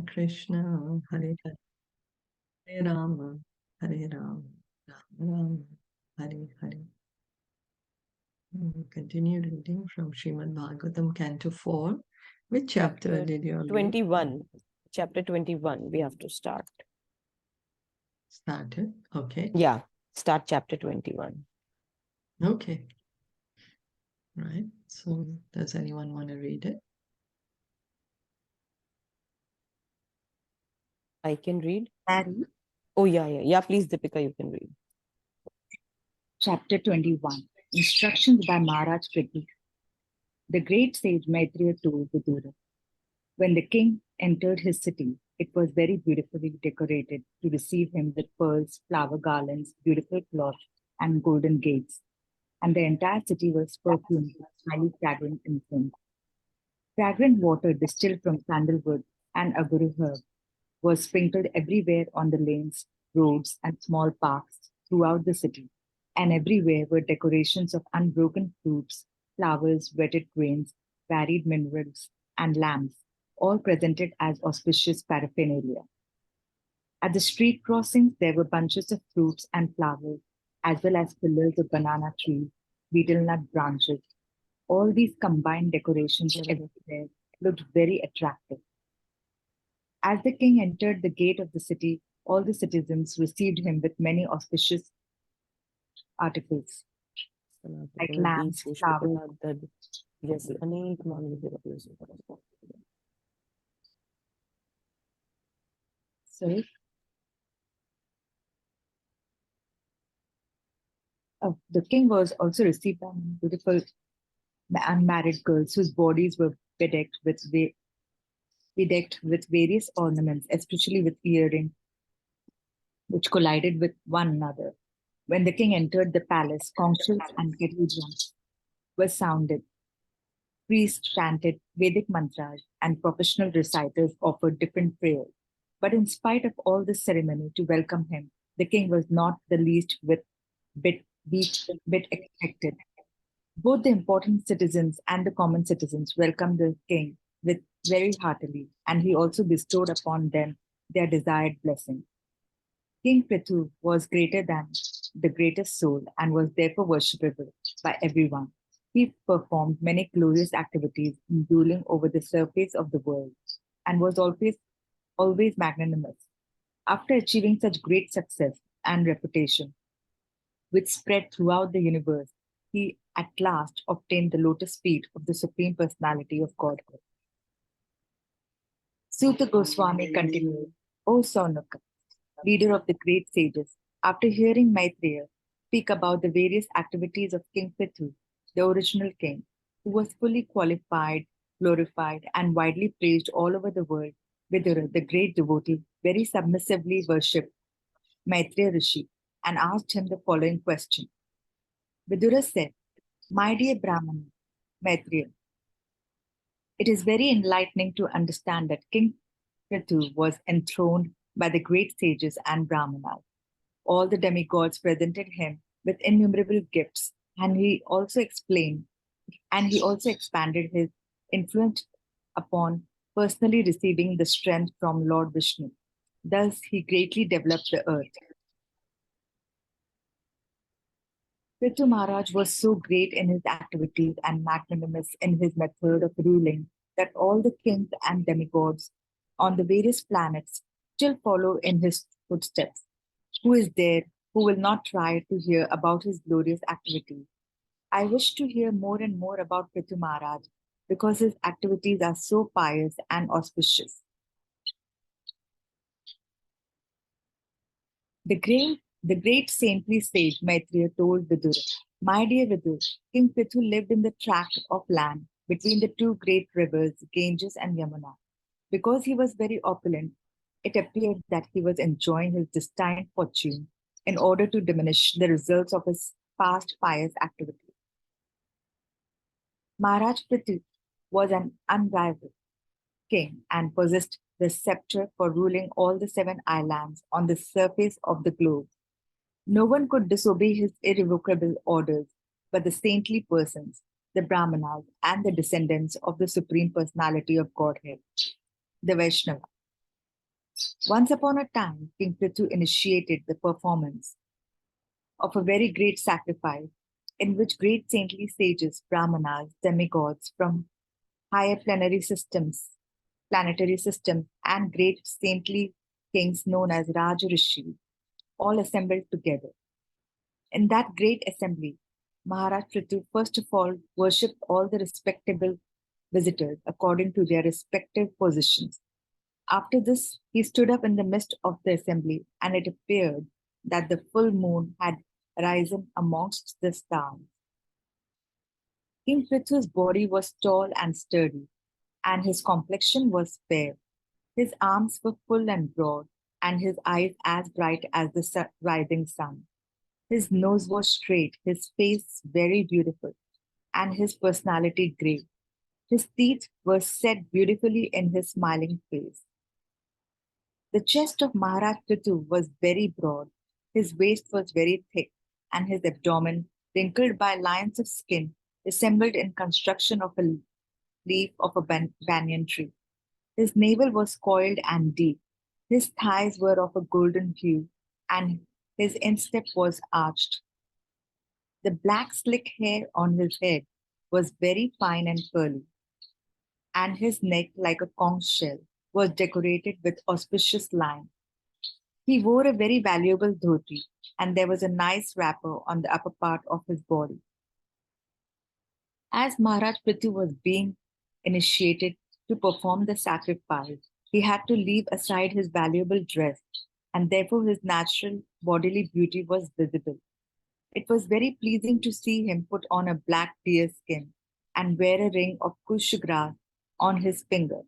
Krishna, Hare Hare, Hare Rama, Hare Rama, Rama, Hare Hare. Continue reading from Srimad Bhagavatam, Canto 4. Which chapter did you read? 21. Chapter 21, we have to start. Started? Okay. Yeah, start chapter 21. Okay. Right. So, does anyone want to read it? I can read? Mary, Oh, yeah. Please, Deepika, you can read. Chapter 21. Instructions by Maharaj Pṛthu. The great sage Maitreya told Vidura. When the king entered his city, it was very beautifully decorated to receive him with pearls, flower garlands, beautiful cloth, and golden gates. And the entire city was perfumed with highly fragrant incense. Fragrant water distilled from sandalwood and aguru herb was sprinkled everywhere on the lanes, roads, and small parks throughout the city. And everywhere were decorations of unbroken fruits, flowers, wetted grains, varied minerals, and lamps, all presented as auspicious paraphernalia. At the street crossings, there were bunches of fruits and flowers, as well as pillars of banana trees, betel nut branches. All these combined decorations everywhere looked very attractive. As the king entered the gate of the city, all the citizens received him with many auspicious articles, like lamps, flowers. Sorry. The king was also received by beautiful unmarried girls whose bodies were bedecked with various ornaments, especially with earrings, which collided with one another. When the king entered the palace, conch shells and kettle drums were sounded. Priests chanted Vedic mantras, and professional reciters offered different prayers. But in spite of all this ceremony to welcome him, the king was not the least bit expected. Both the important citizens and the common citizens welcomed the king with very heartily, and he also bestowed upon them their desired blessing. King Pṛthu was greater than the greatest soul and was therefore worshipable by everyone. He performed many glorious activities in ruling over the surface of the world and was always magnanimous. After achieving such great success and reputation, which spread throughout the universe, he at last obtained the lotus feet of the Supreme Personality of Godhead. Suta Goswami continued, O Saunaka, leader of the great sages, after hearing Maitreya speak about the various activities of King Pṛthu, the original king, who was fully qualified, glorified, and widely praised all over the world, Vidura, the great devotee, very submissively worshipped Maitreya Rishi and asked him the following question. Vidura said, My dear Brahmana, Maitreya, it is very enlightening to understand that King Pṛthu was enthroned by the great sages and Brahmanas. All the demigods presented him with innumerable gifts, and he also expanded his influence upon personally receiving the strength from Lord Vishnu. Thus, he greatly developed the earth. Pṛthu Maharaj was so great in his activities and magnanimous in his method of ruling that all the kings and demigods on the various planets still follow in his footsteps. Who is there who will not try to hear about his glorious activities? I wish to hear more and more about Pṛthu Maharaj because his activities are so pious and auspicious. The great saintly sage Maitreya told Vidura, My dear Vidura, King Pṛthu lived in the tract of land between the two great rivers, Ganges and Yamuna. Because he was very opulent, it appeared that he was enjoying his destined fortune in order to diminish the results of his past pious activity. Maharaj Pṛthu was an unrivaled king and possessed the scepter for ruling all the 7 islands on the surface of the globe. No one could disobey his irrevocable orders but the saintly persons, the Brahmanas, and the descendants of the Supreme Personality of Godhead, the Vaishnava. Once upon a time, King Pṛthu initiated the performance of a very great sacrifice in which great saintly sages, brahmanas, demigods from higher planetary systems, and great saintly kings known as Rajrishi all assembled together. In that great assembly, Maharaj Pṛthu first of all worshipped all the respectable visitors according to their respective positions. After this, he stood up in the midst of the assembly, and it appeared that the full moon had risen amongst the stars. King Pṛthu's body was tall and sturdy, and his complexion was fair. His arms were full and broad, and his eyes as bright as the rising sun. His nose was straight, his face very beautiful, and his personality great. His teeth were set beautifully in his smiling face. The chest of Maharaj Pṛthu was very broad, his waist was very thick, and his abdomen, wrinkled by lines of skin, resembled in construction of a leaf of a banyan tree. His navel was coiled and deep. His thighs were of a golden hue, and his instep was arched. The black slick hair on his head was very fine and curly, and his neck, like a conch shell, was decorated with auspicious lines. He wore a very valuable dhoti, and there was a nice wrapper on the upper part of his body. As Maharaj Pṛthu was being initiated to perform the sacrifice, he had to leave aside his valuable dress, and therefore his natural bodily beauty was visible. It was very pleasing to see him put on a black deer skin and wear a ring of kush grass on his finger,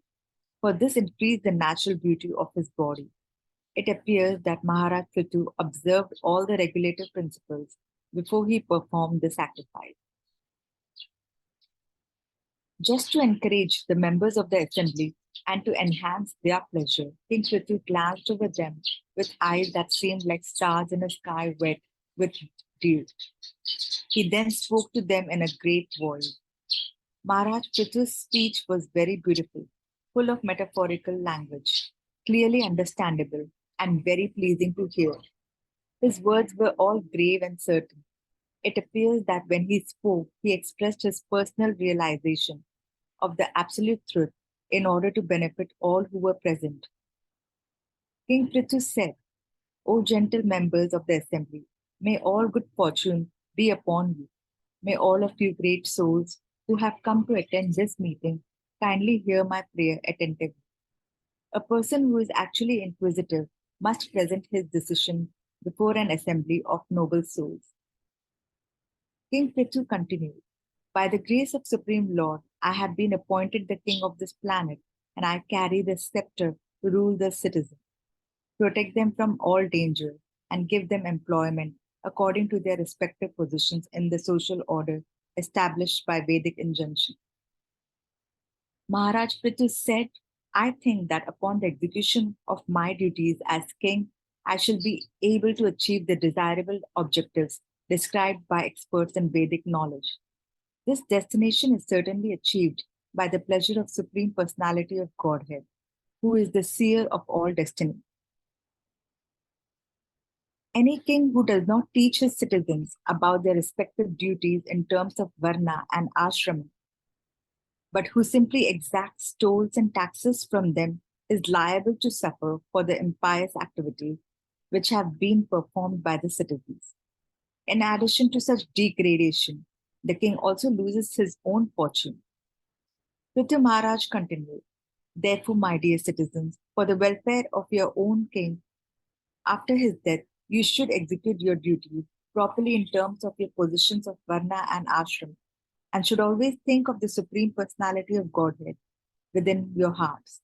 for this increased the natural beauty of his body. It appears that Maharaj Pṛthu observed all the regulative principles before he performed the sacrifice. Just to encourage the members of the assembly and to enhance their pleasure, King Pṛthu glanced over them with eyes that seemed like stars in a sky wet with dew. He then spoke to them in a great voice. Maharaj Pṛthu's speech was very beautiful, full of metaphorical language, clearly understandable, and very pleasing to hear. His words were all grave and certain. It appears that when he spoke, he expressed his personal realization of the absolute truth in order to benefit all who were present. King Pṛthu said, O gentle members of the assembly, may all good fortune be upon you. May all of you great souls who have come to attend this meeting kindly hear my prayer attentively. A person who is actually inquisitive must present his decision before an assembly of noble souls. King Pṛthu continued, by the grace of Supreme Lord, I have been appointed the king of this planet, and I carry the scepter to rule the citizens, protect them from all danger, and give them employment according to their respective positions in the social order established by Vedic injunction. Maharaj Pṛthu said, I think that upon the execution of my duties as king, I shall be able to achieve the desirable objectives described by experts in Vedic knowledge. This destination is certainly achieved by the pleasure of Supreme Personality of Godhead, who is the seer of all destiny. Any king who does not teach his citizens about their respective duties in terms of varna and ashrama, but who simply exacts tolls and taxes from them, is liable to suffer for the impious activities which have been performed by the citizens. In addition to such degradation, the king also loses his own fortune. Pṛthu Maharaj continued, therefore, my dear citizens, for the welfare of your own king, after his death, you should execute your duties properly in terms of your positions of varna and ashram, and should always think of the Supreme Personality of Godhead within your hearts.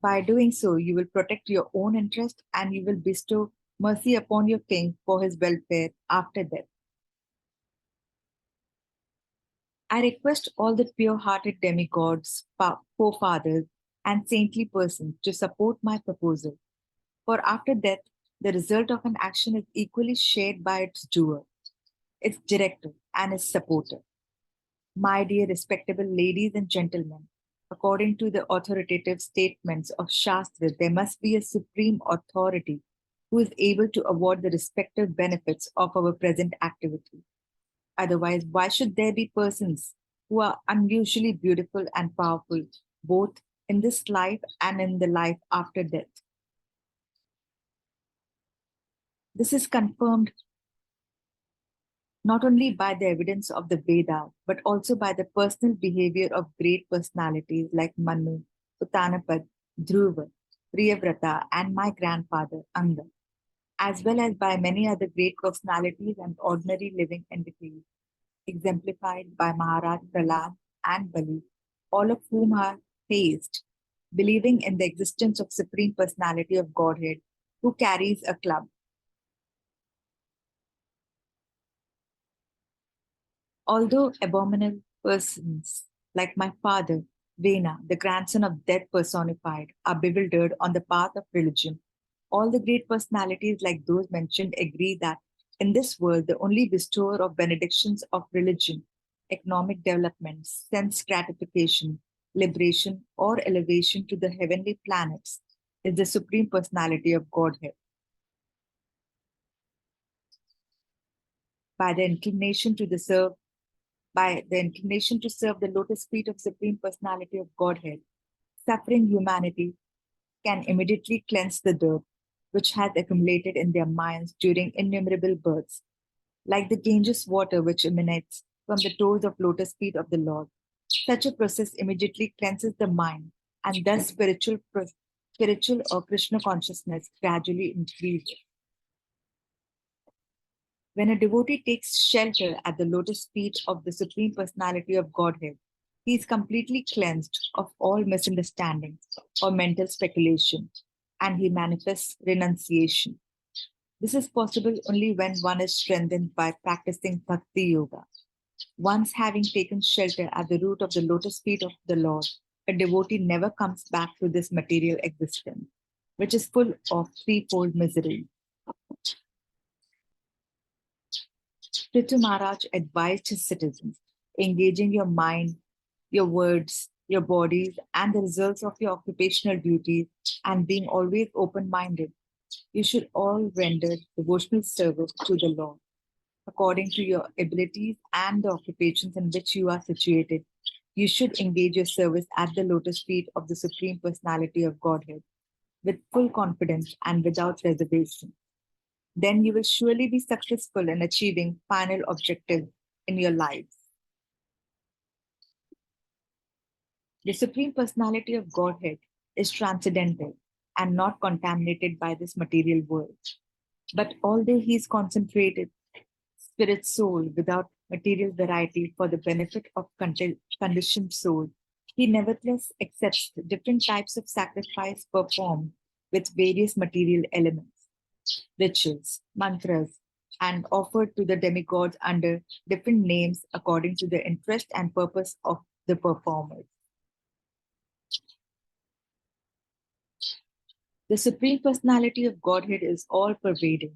By doing so, you will protect your own interest and you will bestow mercy upon your king for his welfare after death. I request all the pure-hearted demigods, forefathers, and saintly persons to support my proposal, for after death, the result of an action is equally shared by its doer, its director, and its supporter. My dear respectable ladies and gentlemen, According to the authoritative statements of Shastra, there must be a supreme authority who is able to award the respective benefits of our present activity. Otherwise, why should there be persons who are unusually beautiful and powerful, both in this life and in the life after death? This is confirmed not only by the evidence of the Veda, but also by the personal behavior of great personalities like Manu, Uttanapad, Dhruva, Priyavrata, and my grandfather, Anga, as well as by many other great personalities and ordinary living entities, exemplified by Maharaj Prahlad and Bali, all of whom are theist, believing in the existence of Supreme Personality of Godhead who carries a club. Although abominable persons like my father, Vena, the grandson of death personified, are bewildered on the path of religion, all the great personalities like those mentioned agree that in this world, the only bestower of benedictions of religion, economic development, sense gratification, liberation, or elevation to the heavenly planets is the Supreme Personality of Godhead. By the inclination to serve the lotus feet of Supreme Personality of Godhead, suffering humanity can immediately cleanse the dirt which has accumulated in their minds during innumerable births, like the Ganges water which emanates from the toes of lotus feet of the Lord. Such a process immediately cleanses the mind, and thus spiritual or Krishna consciousness gradually increases. When a devotee takes shelter at the lotus feet of the Supreme Personality of Godhead, he is completely cleansed of all misunderstandings or mental speculation, and he manifests renunciation. This is possible only when one is strengthened by practicing Bhakti Yoga. Once having taken shelter at the root of the lotus feet of the Lord, a devotee never comes back to this material existence, which is full of threefold misery. Pṛthu Maharaj advised his citizens, engaging your mind, your words, your bodies, and the results of your occupational duties, and being always open-minded, you should all render devotional service to the Lord. According to your abilities and the occupations in which you are situated, you should engage your service at the lotus feet of the Supreme Personality of Godhead with full confidence and without reservation. Then you will surely be successful in achieving final objectives in your lives. The Supreme Personality of Godhead is transcendental and not contaminated by this material world. But although he is concentrated spirit soul without material variety for the benefit of conditioned soul, he nevertheless accepts different types of sacrifice performed with various material elements, rituals, mantras, and offered to the demigods under different names according to the interest and purpose of the performers. The Supreme Personality of Godhead is all-pervading,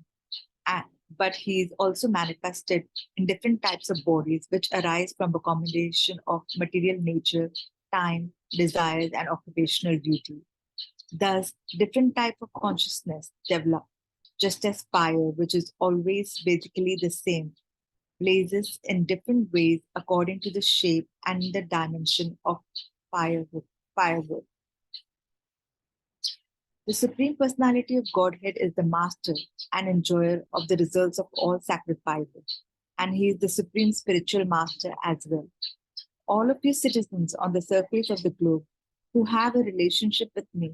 but he is also manifested in different types of bodies which arise from a combination of material nature, time, desires, and occupational duty. Thus, different types of consciousness develop, just as fire, which is always basically the same, blazes in different ways according to the shape and the dimension of firewood. The Supreme Personality of Godhead is the master and enjoyer of the results of all sacrifices, and he is the supreme spiritual master as well. All of you citizens on the surface of the globe who have a relationship with me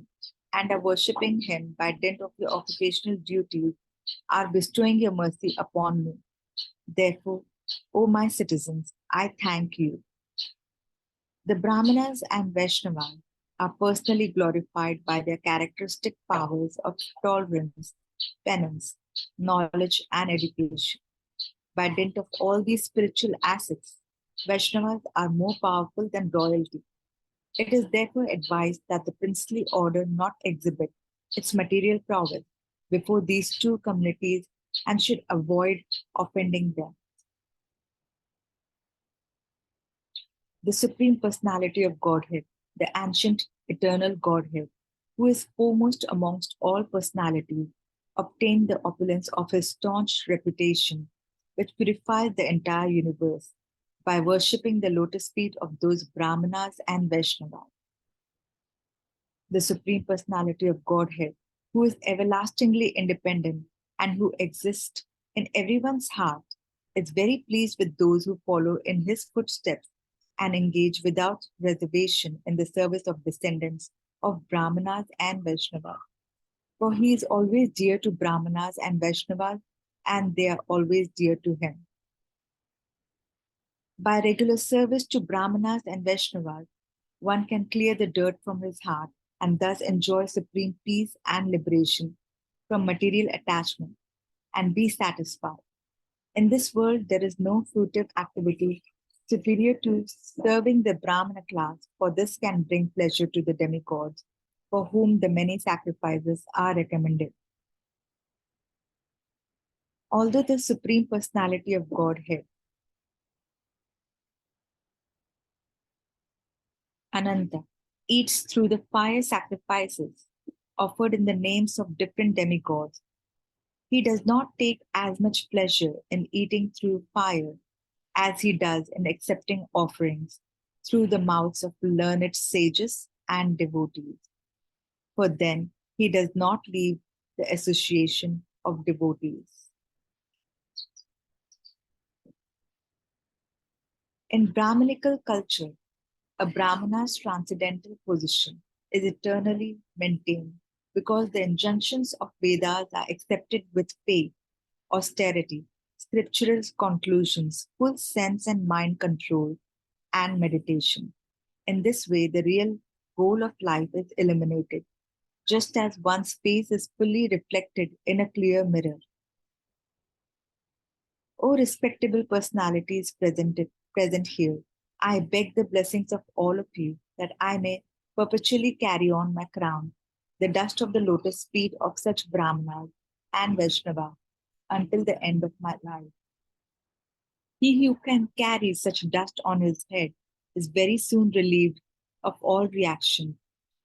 and are worshipping him by dint of your occupational duties are bestowing your mercy upon me. Therefore, O my citizens, I thank you. The Brahmanas and Vaishnavas are personally glorified by their characteristic powers of tolerance, penance, knowledge, and education. By dint of all these spiritual assets, Vaishnavas are more powerful than royalty. It is therefore advised that the princely order not exhibit its material prowess before these two communities and should avoid offending them. The Supreme Personality of Godhead the ancient eternal Godhead, who is foremost amongst all personalities, obtained the opulence of his staunch reputation, which purifies the entire universe by worshipping the lotus feet of those Brahmanas and Vaishnavas. The Supreme Personality of Godhead, who is everlastingly independent and who exists in everyone's heart, is very pleased with those who follow in his footsteps and engage without reservation in the service of descendants of Brahmanas and Vaishnavas. For he is always dear to Brahmanas and Vaishnavas, and they are always dear to him. By regular service to Brahmanas and Vaishnavas, one can clear the dirt from his heart and thus enjoy supreme peace and liberation from material attachment and be satisfied. In this world, there is no fruitive activity superior to serving the Brahmana class, for this can bring pleasure to the demigods, for whom the many sacrifices are recommended. Although the Supreme Personality of Godhead, Ananta, eats through the fire sacrifices offered in the names of different demigods, he does not take as much pleasure in eating through fire as he does in accepting offerings through the mouths of learned sages and devotees. For then he does not leave the association of devotees. In Brahmanical culture, a Brahmana's transcendental position is eternally maintained because the injunctions of Vedas are accepted with faith, austerity, scriptural conclusions, full sense and mind control, and meditation. In this way, the real goal of life is eliminated, just as one's face is fully reflected in a clear mirror. O respectable personalities present here, I beg the blessings of all of you that I may perpetually carry on my crown, the dust of the lotus feet of such Brahmanas and Vaishnava, until the end of my life. He who can carry such dust on his head is very soon relieved of all reactions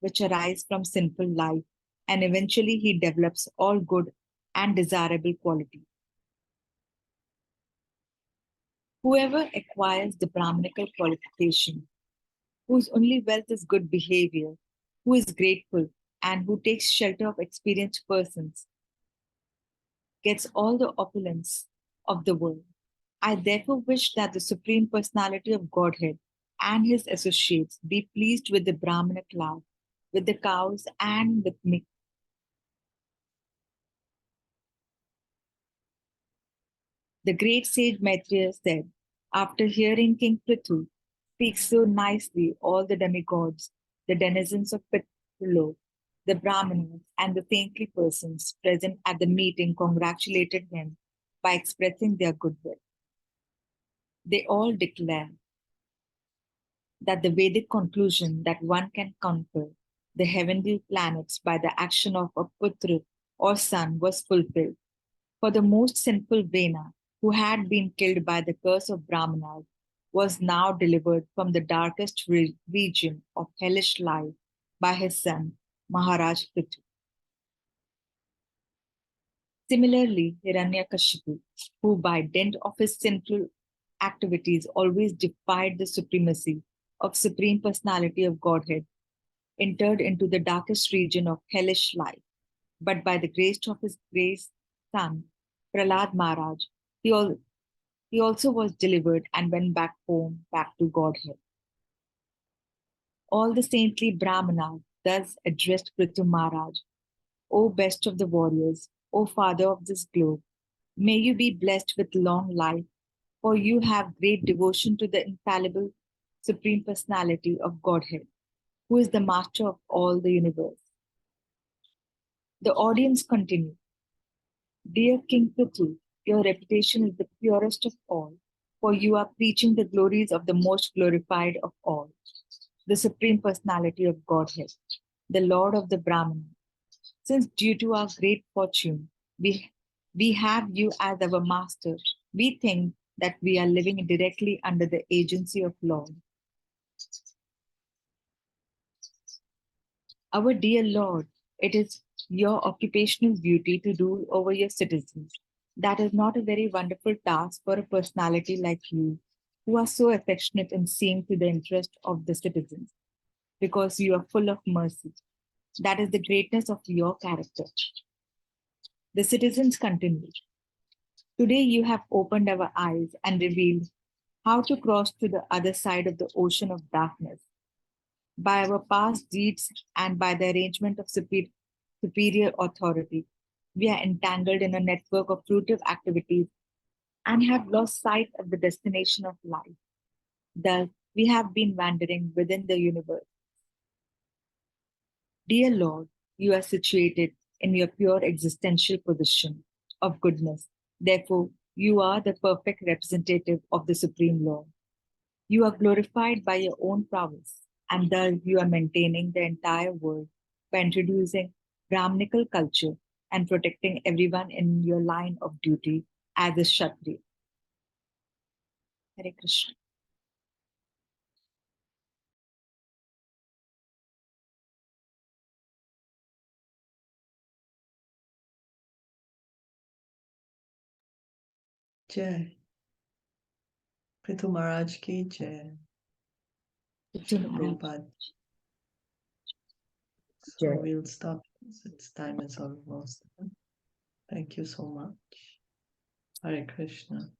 which arise from sinful life, and eventually he develops all good and desirable qualities. Whoever acquires the Brahmanical qualification, whose only wealth is good behavior, who is grateful, and who takes shelter of experienced persons, gets all the opulence of the world. I therefore wish that the Supreme Personality of Godhead and his associates be pleased with the Brahmana class, with the cows, and with me. The great sage Maitreya said, after hearing King Pṛthu speak so nicely, all the demigods, the denizens of Pṛthu, the Brahmanas, and the saintly persons present at the meeting congratulated him by expressing their goodwill. They all declare that the Vedic conclusion that one can conquer the heavenly planets by the action of a Pṛthu or son was fulfilled. For the most sinful Vena, who had been killed by the curse of Brahmanas, was now delivered from the darkest region of hellish life by his son, Maharaj Pṛthu. Similarly, Hiranyakashipu, who by dint of his sinful activities always defied the supremacy of Supreme Personality of Godhead, entered into the darkest region of hellish life. But by the grace of his great son, Prahlad Maharaj, he also was delivered and went back home, back to Godhead. All the saintly Brahmanas thus addressed Pṛthu Maharaj, O best of the warriors, O father of this globe, may you be blessed with long life, for you have great devotion to the infallible Supreme Personality of Godhead, who is the master of all the universe. The audience continued. Dear King Pṛthu, your reputation is the purest of all, for you are preaching the glories of the most glorified of all, the Supreme Personality of Godhead, the Lord of the Brahmanas. Since due to our great fortune, we have you as our master, we think that we are living directly under the agency of Lord. Our dear Lord, it is your occupational duty to rule over your citizens. That is not a very wonderful task for a personality like you, who are so affectionate in seeing to the interest of the citizens, because you are full of mercy. That is the greatness of your character. The citizens continued. Today you have opened our eyes and revealed how to cross to the other side of the ocean of darkness. By our past deeds and by the arrangement of superior authority, we are entangled in a network of fruitive activities and have lost sight of the destination of life. Thus, we have been wandering within the universe. Dear Lord, you are situated in your pure existential position of goodness. Therefore, you are the perfect representative of the Supreme Lord. You are glorified by your own prowess, and thus you are maintaining the entire world by introducing Brahminical culture and protecting everyone in your line of duty as a Kshatriya. Hare Krishna. Jai. Pṛthu Maharaj ki Jai. Prabhupada. So Jai. we'll stop. Its time is almost. Thank you so much. Hare Krishna.